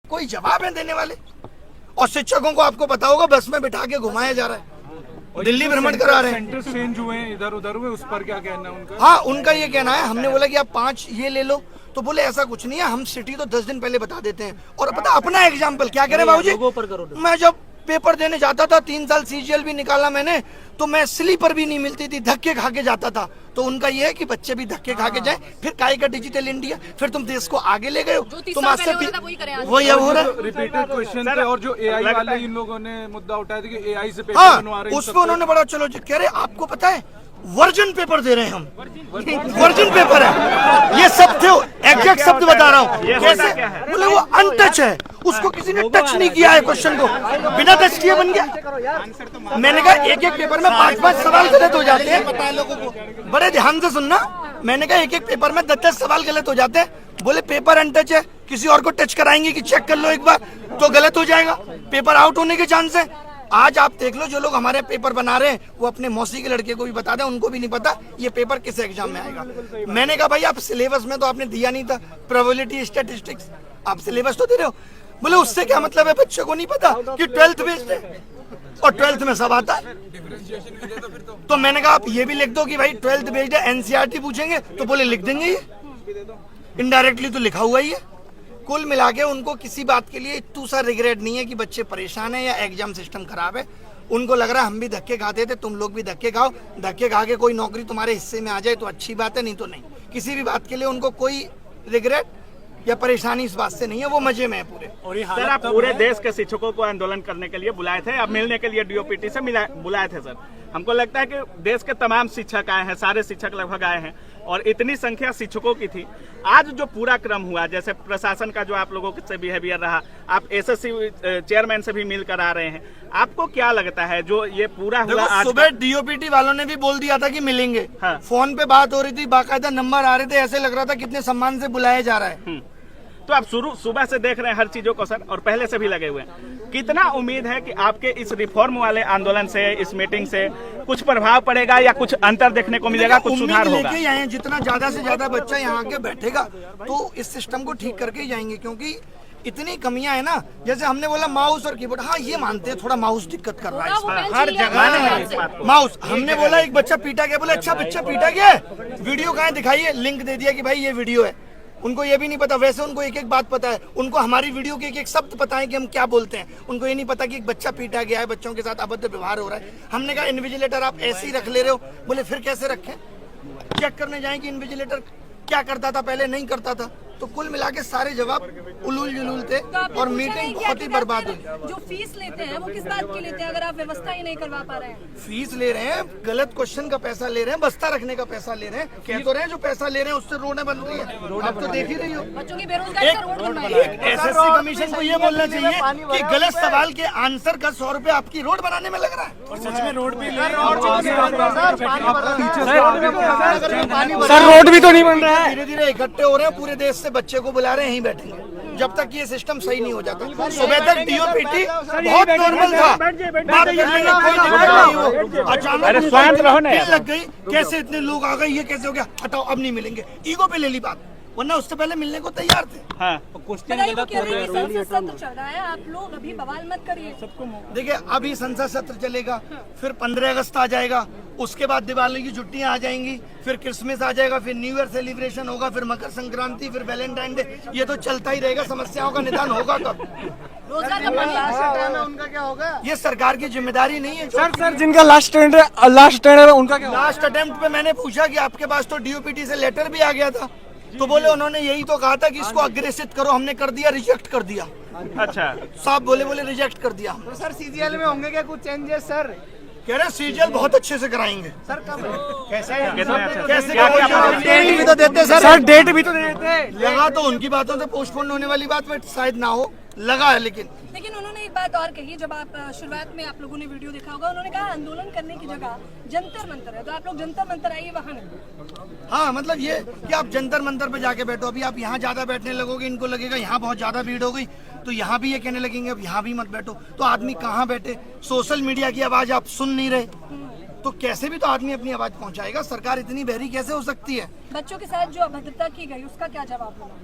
कोई जवाब है देने वाले? और शिक्षकों को आपको पता होगा बस में बिठा के घुमाया जा रहा है, दिल्ली भ्रमण करा रहे हैं। सेंटर चेंज हुए इधर उधर हुए, उस पर क्या कहना है उनका? हाँ, उनका ये कहना है, हमने बोला कि आप 5 ये ले लो, तो बोले ऐसा कुछ नहीं है, हम सिटी तो 10 दिन पहले बता देते हैं। और पता अपना एग्जाम्पल क्या कह रहे बाबूजी, मैं जब पेपर देने जाता था 3 साल सीजीएल भी निकाला मैंने, तो मैं स्लीपर भी नहीं मिलती थी, धक्के खा के जाता था। तो उनका ये है कि बच्चे भी धक्के खा के जाएं, फिर काय का डिजिटल इंडिया, फिर तुम देश को आगे ले गए हो, तुम आज से वही हो रहा है। रिपीटेड क्वेश्चन थे और जो एआई वाले इन लोगों ने मुद्दा उठाया था कि एआई से पेपर हाँ, बनवा रहे हैं, उस पर उन्होंने बड़ा चलो जी कह रहे आपको पता है वर्जन पेपर दे रहे हैं हम, वर्जन पेपर है, ये सब थे एग्जैक्ट शब्द बता रहा हूँ। कैसे बोले वो अनटच है, उसको किसी ने टच नहीं किया है, क्वेश्चन को बिना टच किए बन गया। मैंने कहा एक पेपर में 5-5 सवाल गलत हो जाते हैं, बड़े ध्यान से सुनना। मैंने कहा एक पेपर में 10-10 सवाल गलत हो जाते हैं। बोले पेपर अनटच है, किसी और को टच कराएंगे कि चेक कर लो एक बार तो गलत हो जाएगा, पेपर आउट होने के चांस है। आज आप देख लो जो लोग हमारे पेपर बना रहे हैं वो अपने मौसी के लड़के को भी बता दें, उनको भी नहीं पता ये पेपर किस एग्जाम में आएगा। मैंने कहा भाई आप सिलेबस में तो आपने दिया नहीं था, प्रोबेबिलिटी स्टैटिस्टिक्स आप सिलेबस तो दे रहे हो। बोले उससे क्या मतलब है, बच्चे को नहीं पता कि 12th बेस्ड है और 12th में सब आता है। तो मैंने कहा आप ये भी लिख दो कि भाई 12th बेस्ड है, एनसीईआरटी पूछेंगे तो बोले लिख देंगे, ये इनडायरेक्टली तो लिखा हुआ ही है। कुल मिला के उनको किसी बात के लिए इतना सा रिग्रेट नहीं है कि बच्चे परेशान है या एग्जाम सिस्टम खराब है। उनको लग रहा है हम भी धक्के खाते थे, तुम लोग भी धक्के खाओ, धक्के खा के कोई नौकरी तुम्हारे हिस्से में आ जाए तो अच्छी बात है, नहीं तो नहीं। किसी भी बात के लिए उनको कोई रिग्रेट या परेशानी इस बात से नहीं है, वो मजे में है पूरे। सर आप पूरे देश के शिक्षकों को आंदोलन करने के लिए बुलाए थे, अब मिलने के लिए डीओपीटी से बुलाए थे सर। हमको लगता है कि देश के तमाम शिक्षक आए हैं, सारे शिक्षक लगभग आए हैं और इतनी संख्या शिक्षकों की थी। आज जो पूरा क्रम हुआ, जैसे प्रशासन का जो आप लोगों से बिहेवियर रहा, आप एसएससी चेयरमैन से भी मिलकर आ रहे हैं, आपको क्या लगता है जो ये पूरा हुआ? आज सुबह डीओपीटी वालों ने भी बोल दिया था कि मिलेंगे। हाँ। फोन पे बात हो रही थी, बाकायदा नंबर आ रहे थे, ऐसे लग रहा था कितने सम्मान से बुलाया जा रहा है। तो आप सुबह से देख रहे हैं हर चीजों को सर, और पहले से भी लगे हुए हैं। कितना उम्मीद है कि आपके इस रिफॉर्म वाले आंदोलन से, इस मीटिंग से कुछ प्रभाव पड़ेगा या कुछ अंतर देखने को मिलेगा, कुछ सुधार होगा? लेके आए, जितना ज्यादा से ज्यादा बच्चा यहाँ आके बैठेगा तो इस सिस्टम को ठीक करके ही जाएंगे, क्योंकि इतनी कमियां है ना। जैसे हमने बोला माउस और कीबोर्ड, हाँ ये मानते हैं थोड़ा माउस दिक्कत कर रहा है हर जगह माउस। हमने बोला एक बच्चा पीटा गया, बोले अच्छा बच्चा पीटा गया है, वीडियो कहाँ दिखाइए, लिंक दे दिया कि भाई ये वीडियो है। उनको ये भी नहीं पता, वैसे उनको एक एक बात पता है, उनको हमारी वीडियो के एक एक शब्द पता है कि हम क्या बोलते हैं। उनको ये नहीं पता कि एक बच्चा पीटा गया है, बच्चों के साथ अभद्र व्यवहार हो रहा है। हमने कहा इन्विजिलेटर आप ऐसे ही रख ले रहे हो, बोले फिर कैसे रखें, चेक करने जाएं कि इन्विजिलेटर क्या करता था पहले, नहीं करता था। तो कुल मिला के सारे जवाब उलूल जुलूल थे और मीटिंग बहुत ही बर्बाद हुई। जो फीस लेते हैं वो किस बात की लेते हैं अगर आप व्यवस्था ही नहीं करवा पा रहे हैं? फीस ले रहे हैं, गलत क्वेश्चन का पैसा ले रहे हैं, बस्ता रखने का पैसा ले रहे हैं। कह तो रहे हैं जो पैसा ले रहे हैं उससे रोडें बन रही है, आप तो देख ही रही हो। बच्चों की बेरोजगारी का रोड बनवाइए। एसएससी कमीशन को ये बोलना चाहिए कि गलत सवाल के आंसर का 100 रुपए आपकी रोड बनाने में लग रहा है। और सच में रोड भी सर रोड भी तो नहीं बन रहा है। धीरे धीरे इकट्ठे हो रहे हैं, पूरे देश से बच्चे को बुला रहे हैं, यहीं बैठेंगे जब तक ये सिस्टम सही नहीं हो जाता। सुबह तक डीओपीटी बहुत नॉर्मल था, बात करने में कोई दिक्कत नहीं हो, अचानक लग गई, कैसे इतने लोग आ गए, ये कैसे हो गया, हटाओ अब नहीं मिलेंगे, ईगो पे ले ली बात, वरना उससे पहले मिलने को तैयार थे। हाँ। सत्र चल रहा है, आप लोग अभी बवाल मत करिए। देखिए अभी संसद सत्र चलेगा, फिर 15 अगस्त आ जाएगा, उसके बाद दिवाली की छुट्टियां आ जाएंगी, फिर क्रिसमस आ जाएगा, फिर न्यू ईयर सेलिब्रेशन होगा, फिर मकर संक्रांति, फिर वैलेंटाइन डे, ये तो चलता ही रहेगा। समस्याओं का निदान होगा कब? रोजगार का पानी उनका क्या होगा? ये सरकार की जिम्मेदारी नहीं है। सर जिनका लास्ट अटेम्प्ट है उनका क्या? लास्ट अटेम्प्ट पे मैंने पूछा कि आपके पास तो डीओपीटी से लेटर भी आ गया था, तो बोले उन्होंने यही तो कहा था कि इसको अग्रेसित करो, हमने कर दिया, रिजेक्ट कर दिया। अच्छा साहब बोले रिजेक्ट कर दिया। तो सर सीजीएल में होंगे क्या कुछ चेंजेस सर? कह रहे सीजीएल बहुत अच्छे से कराएंगे। सर कब? कैसे डेट भी तो देते सर, डेट भी तो देते। लगा तो उनकी बातों से पोस्टपोन होने वाली बात में शायद ना हो, लगा है। लेकिन उन्होंने एक बात और कही, जब आप शुरुआत में आप लोगों ने वीडियो देखा होगा, उन्होंने कहा आंदोलन करने की जगह जंतर मंतर है, तो आप लोग जंतर मंतर आइए वहाँ नहीं। हाँ मतलब ये कि आप जंतर मंतर पे जाके बैठो, अभी आप यहाँ ज्यादा बैठने लगोगे, इनको लगेगा यहाँ बहुत ज्यादा भीड़ हो गई, तो यहाँ भी ये कहने लगेंगे अब यहाँ भी मत बैठो। तो आदमी कहाँ बैठे? सोशल मीडिया की आवाज आप सुन नहीं रहे, तो कैसे भी तो आदमी अपनी आवाज पहुंचाएगा। सरकार इतनी बहरी कैसे हो सकती है? बच्चों के साथ जो अभद्रता की गई उसका क्या जवाब होगा?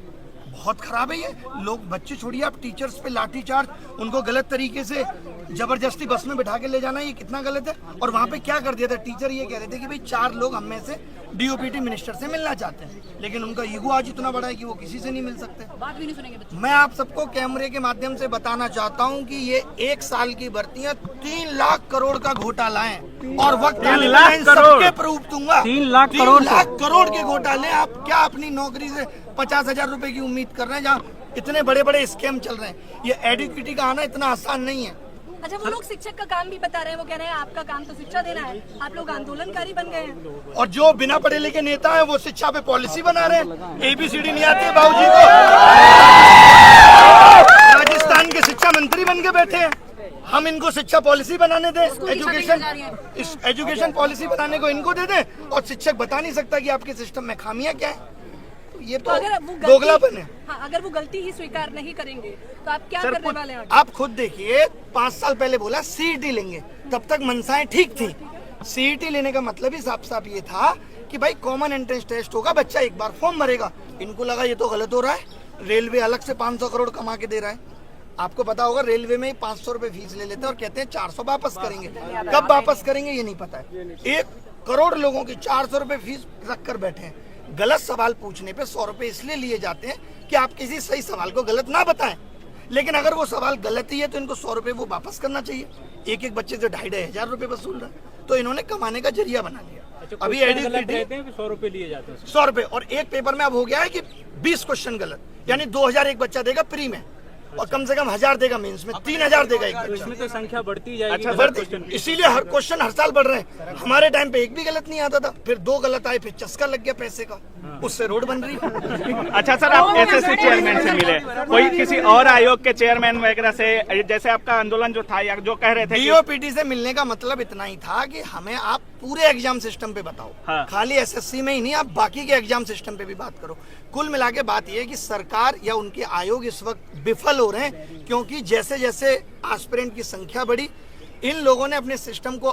बहुत खराब है ये। लोग बच्चे छोड़िए, आप टीचर्स पे लाठी चार्ज, उनको गलत तरीके से जबरदस्ती बस में बिठा के ले जाना, ये कितना गलत है। और वहाँ पे क्या कर दिया था, टीचर ये कह रहे थे कि भाई 4 लोग हम में से डीओपीटी मिनिस्टर से मिलना चाहते हैं, लेकिन उनका ईगो आज इतना बड़ा है कि वो किसी से नहीं मिल सकते। बात भी नहीं सुनेंगे बच्चे। मैं आप सबको कैमरे के माध्यम से बताना चाहता हूं कि ये 1 साल की भर्तियां 3 लाख करोड़ का घोटाला है, और वक्त आने पर मैं इन सबके प्रूफ दूंगा। 3 लाख 3 लाख करोड़ के घोटाले। आप क्या अपनी नौकरी से 50,000 रुपए की उम्मीद कर रहे हैं, जहाँ इतने बड़े बड़े स्कैम चल रहे हैं। ये एडुकेटी का आना इतना आसान नहीं है। अच्छा, वो लोग शिक्षक का काम भी बता रहे हैं, वो कह रहे हैं आपका काम तो शिक्षा देना है, आप लोग आंदोलनकारी बन गए हैं। और जो बिना पढ़े लिखे नेता है वो शिक्षा पे पॉलिसी बना रहे हैं। ABCD नहीं आती है बाबूजी को, राजस्थान के शिक्षा मंत्री बन के बैठे हैं। हम इनको शिक्षा पॉलिसी बनाने दें, एजुकेशन पॉलिसी बनाने को इनको दे दें, और शिक्षक बता नहीं सकता कि आपके सिस्टम में खामियां क्या है। ये तो दोगलापन है। हाँ, अगर वो गलती ही स्वीकार नहीं करेंगे तो आप क्या करने वाले हैं? आप खुद देखिए, 5 साल पहले बोला CET लेंगे, तब तक मनसाएं ठीक थी। CET लेने का मतलब ही साफ साफ ये था कि भाई कॉमन एंट्रेंस टेस्ट होगा, बच्चा एक बार फॉर्म भरेगा। इनको लगा ये तो गलत हो रहा है, रेलवे अलग से 500 करोड़ कमा के दे रहा है। आपको पता होगा रेलवे में ही 500 रुपए फीस ले लेते हैं और कहते हैं 400 वापस करेंगे। कब वापस करेंगे ये नहीं पता है। 1 करोड़ लोगों की 400 रुपए फीस रख कर बैठे हैं। गलत सवाल पूछने पे 100 रुपए इसलिए लिए जाते हैं कि आप किसी सही सवाल को गलत ना बताएं, लेकिन अगर वो सवाल गलत ही है तो इनको 100 रुपए वो वापस करना चाहिए। एक बच्चे से 2,500 रुपए वसूल रहे हैं, तो इन्होंने कमाने का जरिया बना लिया। अभी 100 रुपए लिए जाते हैं, 100 रुपए, और एक पेपर में अब हो गया है कि 20 क्वेश्चन गलत, यानी 2,000 एक बच्चा देगा प्री में, और कम से कम 1,000 देगा मेंस में, 3,000 देगा एक बच्चा। इसमें तो संख्या बढ़ती जाएगी। अच्छा, बढ़ती, इसीलिए हर क्वेश्चन हर साल बढ़ रहे हैं। हमारे टाइम पे एक भी गलत नहीं आता था, फिर 2 गलत आए, फिर चस्का लग गया पैसे का, उससे रोड बन रही है। अच्छा सर, आप SSC चेयरमैन से मिले, कोई किसी और आयोग के चेयरमैन वगैरह से, जैसे आपका आंदोलन जो था या जो कह रहे थे डीओपीटी से मिलने का मतलब इतना ही था कि हमें आप पूरे एग्जाम सिस्टम पे बताओ। हाँ। खाली SSC में ही नहीं, आप बाकी के एग्जाम सिस्टम पे भी बात करो। कुल मिला के बात यह है कि सरकार या उनके आयोग इस वक्त विफल हो रहे हैं, क्योंकि जैसे जैसे एस्पिरेंट की संख्या बढ़ी, इन लोगों ने अपने सिस्टम को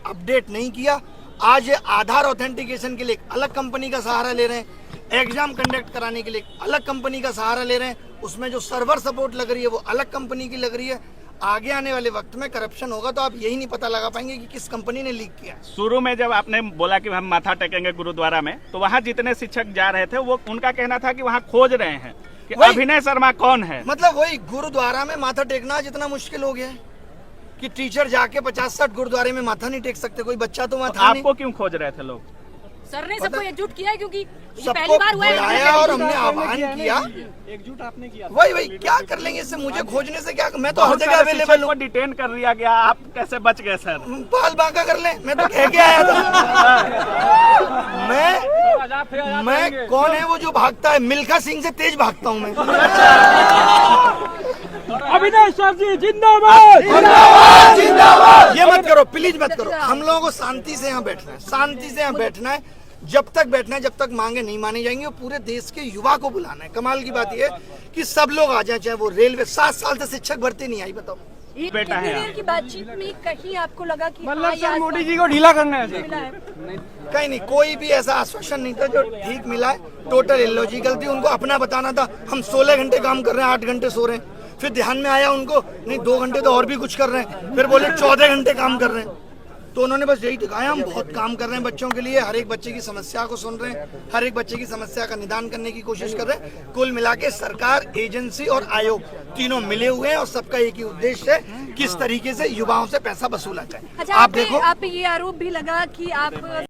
अपडेट नहीं किया। आज ये आधार ऑथेंटिकेशन के लिए एक अलग कंपनी का सहारा ले रहे हैं, एग्जाम कंडक्ट कराने के लिए एक अलग कंपनी का सहारा ले रहे हैं, उसमें जो सर्वर सपोर्ट लग रही है वो अलग कंपनी की लग रही है। आगे आने वाले वक्त में करप्शन होगा तो आप यही नहीं पता लगा पाएंगे कि किस कंपनी ने लीक किया। शुरू में जब आपने बोला कि हम माथा टेकेंगे गुरुद्वारा में, तो वहाँ जितने शिक्षक जा रहे थे वो उनका कहना था कि वहाँ खोज रहे हैं कि अभिनय शर्मा कौन है। मतलब वही गुरुद्वारा में माथा टेकना जितना मुश्किल हो गया है कि टीचर जाके 50-60 गुरुद्वारे में माथा नहीं टेक सकते, कोई बच्चा तो वहाँ था नहीं। आपको क्यों खोज रहे थे लोग? सर ने सबको एकजुट किया है, क्योंकि ये सबको पहली बार हुआ बुलाया है। और हमने आह्वान किया। एकजुट आपने किया। वही क्या कर लेंगे इससे, मुझे खोजने से क्या, मैं तो हर जगह अवेलेबल हूँ। डिटेन कर लिया गया, आप कैसे बच गए सर? बाल बांका कर ले, मैं तो कह के आया था। मैं कौन है वो जो भागता है? मिल्खा सिंह से तेज भागता हूँ मैं। अभिनय सर जी जिंदाबाद। ये मत करो प्लीज, मत करो। हम लोगों को शांति से यहाँ बैठना है, शांति से यहाँ बैठना है, जब तक बैठना है, जब तक मांगे नहीं मानी जाएंगी। और पूरे देश के युवा को बुलाना है। कमाल की बात यह है कि सब लोग आ जाए, चाहे वो रेलवे। 7 साल से शिक्षक भर्ती नहीं आई, बताओ। बेटा है देर की बातचीत में कहीं आपको लगा कि मतलब हाँ, सर ये मोदी जी को ढीला करना है मिला है? कहीं नहीं, कोई भी ऐसा आश्वासन नहीं था जो ठीक मिला है। टोटल इलॉजिकल थी। उनको अपना बताना था हम 16 घंटे काम कर रहे हैं, 8 घंटे सो रहे हैं। फिर ध्यान में आया उनको, नहीं 2 घंटे तो और भी कुछ कर रहे हैं। फिर बोले 14 घंटे काम कर रहे हैं। तो उन्होंने बस यही दिखाया, हम बहुत काम कर रहे हैं बच्चों के लिए, हर एक बच्चे की समस्या को सुन रहे हैं, हर एक बच्चे की समस्या का निदान करने की कोशिश कर रहे हैं। कुल मिला के सरकार, एजेंसी और आयोग तीनों मिले हुए हैं और सबका एक ही उद्देश्य है, किस तरीके से युवाओं से पैसा वसूला जाए। अच्छा, आप देखो, आप पे ये आरोप भी लगा कि आप